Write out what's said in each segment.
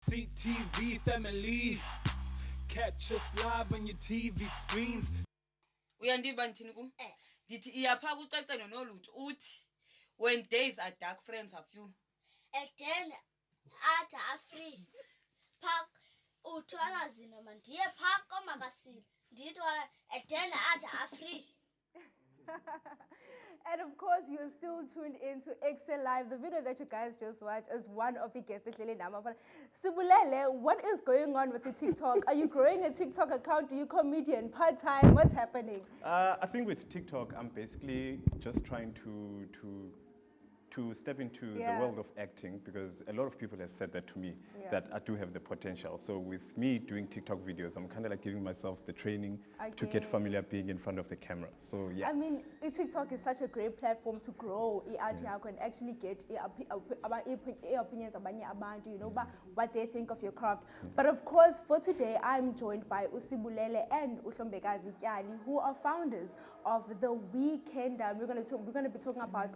CTV family, catch us live on your TV screens. Uyandiva ndithini kum? Ndithi iyapha kucacene nolutho uthi when days are dark friends are few. Then at a free park utwana zina man ndiye park omakasile nditwala then at a free. And of course, you're still tuned in to Ekse Live. The video that you guys just watched is one of the guests. Sibulele, what is going on with the TikTok? Are you growing a TikTok account? Are you comedian, part-time? What's happening? I think with TikTok, I'm basically just trying to step into the world of acting, because a lot of people have said that to me, that I do have the potential. So with me doing TikTok videos, I'm kind of like giving myself the training to get familiar being in front of the camera. So yeah. I mean, TikTok is such a great platform to grow and actually get opinions about you know, what they think of your craft. But of course, for today, I'm joined by Sibulele and Hlombekazi Tyali, who are founders of The Weekender. We're going to be talking about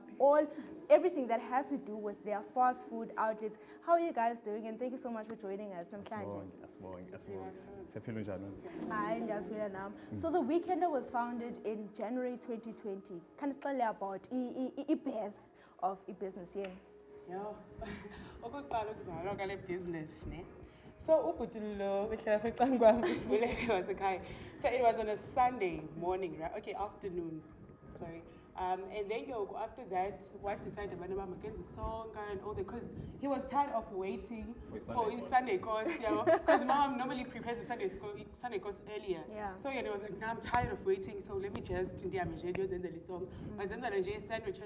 everything that has to do with their fast food outlets. How are you guys doing? And thank you so much for joining us. So The Weekender was founded in January 2020. Can you tell me about the birth of a business here? Yeah, okokuqala ukuzalwa kwale business ne. So ubhutulo behlala fecanga kwami Sibulele wasekhaya. So it was on a Sunday morning, right? Okay, afternoon. Sorry. And then after that, what decided about Mackenzie song and all that, because he was tired of waiting for his Sunday course, because mom normally prepares the Sunday course earlier. Yeah. So he was like, nah, I'm tired of waiting, so let me just song. But then I sandwich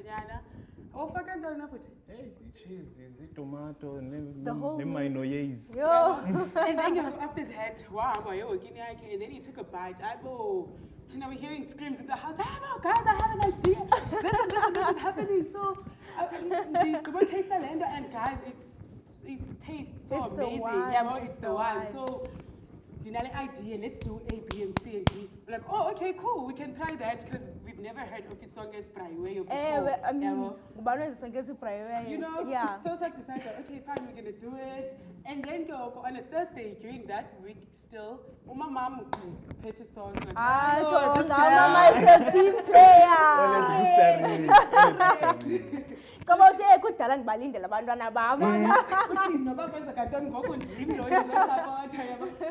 oh, fucking don't know. Hey, cheese, tomato, the whole mayonnaise. And then after that, wow, and then he took a bite. We're hearing screams in the house. Oh, guys, I have an idea. This is happening. So, go taste the land, and guys, it tastes so amazing. It's the one. So, Dinale idea, let's do A, B, and C, and D. We're like, oh, okay, cool, we can try that, because we've never heard of his song as Praiwe before. I mean, you know, so decided, okay, fine, we're gonna do it. And then go on a Thursday during that week still, my mom paid to songs like, this guy is a team player. Come out here, good talent, Balinda, Labandana Bama.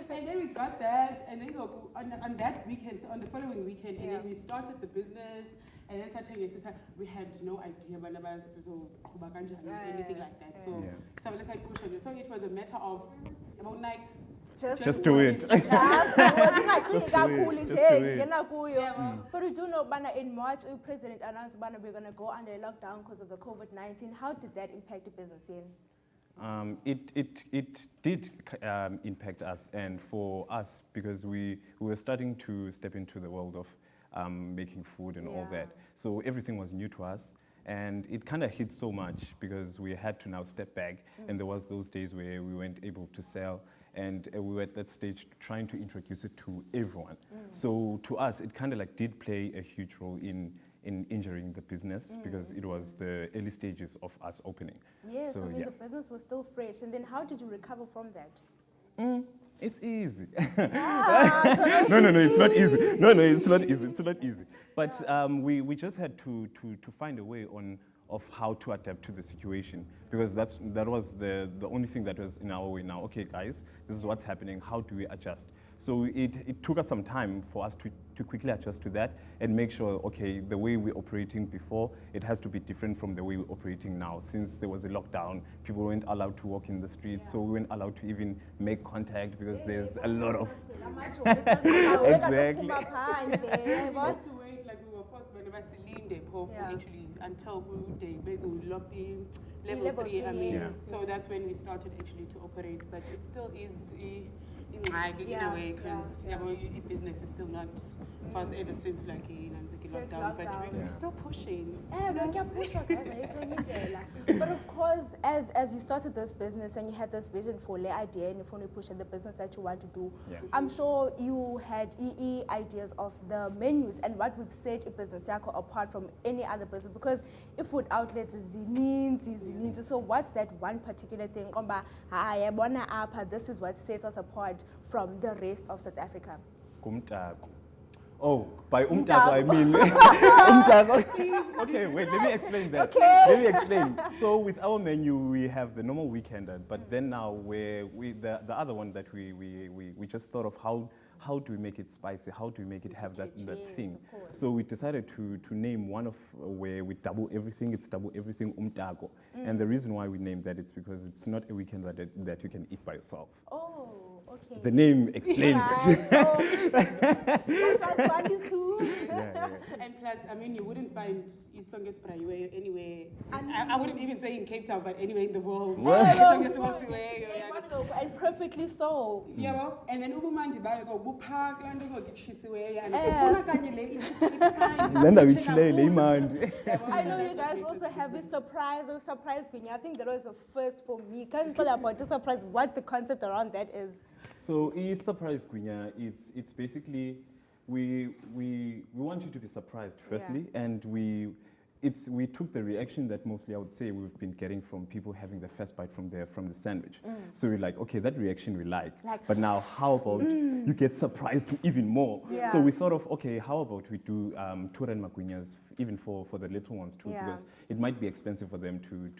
And then we got that, and then on that weekend, so on the following weekend, and then we started the business, and then Saturday, we had no idea about anything like that. So let's push on it. So it was a matter of about like Just do it. But we do know, in March, the president announced we're going to go under lockdown because of the COVID-19. How did that impact the business here? It did impact us, and for us, because we were starting to step into the world of making food and all that. So everything was new to us, and it kind of hit so much because we had to now step back, and there was those days where we weren't able to sell, and we were at that stage trying to introduce it to everyone. So to us, it kind of like did play a huge role in injuring the business, because it was the early stages of us opening. Yes, so, I mean, the business was still fresh. And then how did you recover from that? It's easy. No, it's not easy. It's not easy. It's not easy. But we just had to find a way of how to adapt to the situation, because that was the only thing that was in our way now. Okay, guys, this is what's happening. How do we adjust? So it took us some time for us to quickly adjust to that and make sure, okay, the way we're operating before, it has to be different from the way we're operating now. Since there was a lockdown, people weren't allowed to walk in the streets, so we weren't allowed to even make contact because there's a lot of... Exactly. We had to wait, like we were forced by the Vaseline actually until they locked in level 3. I mean, so that's when we started actually to operate. But it still is in Yeah, a way, because yeah. business is still not fast ever since like Since lockdown, but lockdown. we're still pushing. But of course, as you started this business and you had this vision for the idea and for pushing the business that you want to do, Yeah. I'm sure you had ideas of the menus and what would set a business apart from any other business, because if food outlets is the so what's that one particular thing? This is what sets us apart from the rest of South Africa. Umtako. Oh, by umtako I mean umtako. Okay, wait, let me explain that. Okay. Let me explain. So with our menu, we have the normal weekender, but then now the other one that we just thought of how do we make it spicy? How do we make it have that thing? of course. So we decided to name one of where we double everything. It's double everything umtako. And the reason why we named that, it's because it's not a weekend that you can eat by yourself. Oh, okay. The name explains it. So, plus one is two. Yeah. And plus, I mean, you wouldn't find Isonges Brayiwe anywhere. I wouldn't even say in Cape Town, but anywhere in the world. Isonges Wasiwe. And perfectly so. Yeah, and then ubumandi bayo go bupark lando go gitshisiwe and ufuna kanye le it's Lenda wichilele imandi. I know you guys also have a surprise Gwinya. I think that was a first for me. Can you tell about the surprise, what the concept around that is? So it's surprise Gwinya. It's basically we want you to be surprised firstly, and we took the reaction that mostly I would say we've been getting from people having the first bite from the sandwich. So we're like, okay, that reaction we like but now how about you get surprised even more? Yeah. So we thought of, okay, how about we do Turan Magwinyas even for the little ones too, Yeah. because it might be expensive for them to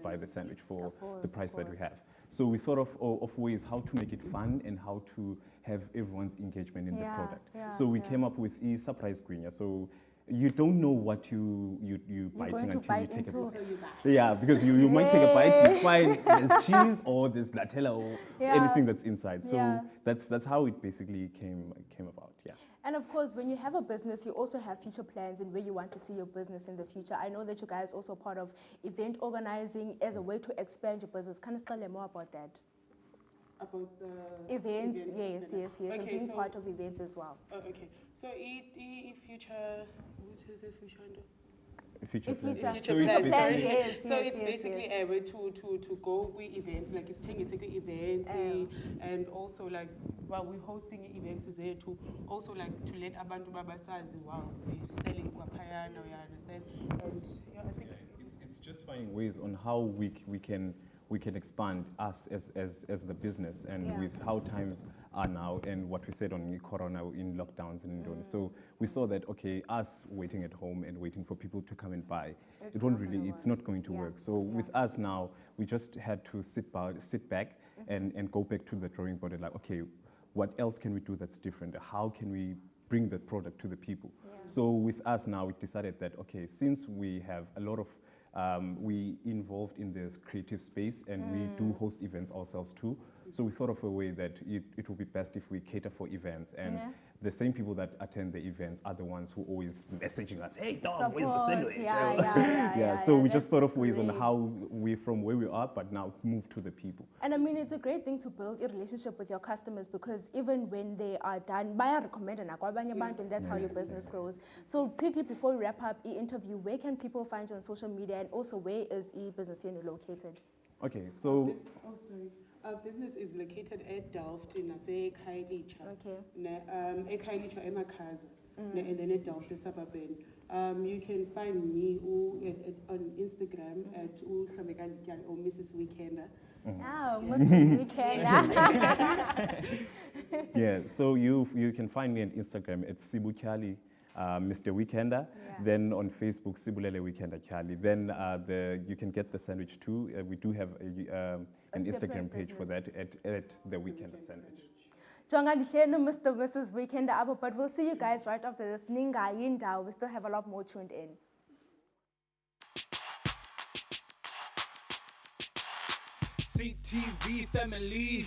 buy the sandwich for the price that we have. So we thought of ways how to make it fun and how to have everyone's engagement in the product. So we came up with a surprise Gwinya. So you don't know what you biting until you take a bite. Yeah, because you might take a bite, you find there's cheese or there's Nutella or anything that's inside. So that's how it basically came about. Yeah. And of course, when you have a business, you also have future plans and where you want to see your business in the future. I know that you guys also part of event organizing as a way to expand your business. Can you tell me more about that? About the Events, event. yes. And Okay, being so part of events as well. okay. So future, what is it, future? Future plans. Future So it's plans, basically, yes. So it's basically a way to go with events, like it's taking events and also like while we're hosting events is there to also like to let abantu babasazi wow we're selling kwapayana, you understand? And yeah, I think it's just finding ways on how we can expand us as the business and with how times are now and what we said on Corona in lockdowns and so we saw that okay, us waiting at home and waiting for people to come and buy, it's not going to work. So with us now, we just had to sit back and go back to the drawing board and like, okay, what else can we do that's different? How can we bring the product to the people? So with us now, we decided that okay, since we have a lot of we involved in this creative space and we do host events ourselves too. So we thought of a way that it would be best if we cater for events and the same people that attend the events are the ones who always messaging us, hey dog, where's the sandwich? So we just thought of ways on how we from where we are but now move to the people. And I mean, it's a great thing to build a relationship with your customers because even when they are done, baya recommend and that's how your business grows. So quickly before we wrap up the interview, where can people find you on social media and also where is e-business unit located? Okay, so our business is located at Delft in Kailicha. Okay. Kailicha Emakhaza. And then at Delft, the suburban. You can find me on Instagram at Hlombekazi Tyali or Mrs. Weekender. Oh, Mrs. Weekender. yeah, so you can find me on Instagram at Sibulele Mr. Weekender. Then on Facebook, Sibulele Tyali. Then you can get the sandwich too. We do have an Instagram page for that at the Weekender Sandwich. Mr. Mrs. Weekender, but we'll see you guys right after this. Ninga Yinda, we still have a lot more tuned in. CTV family.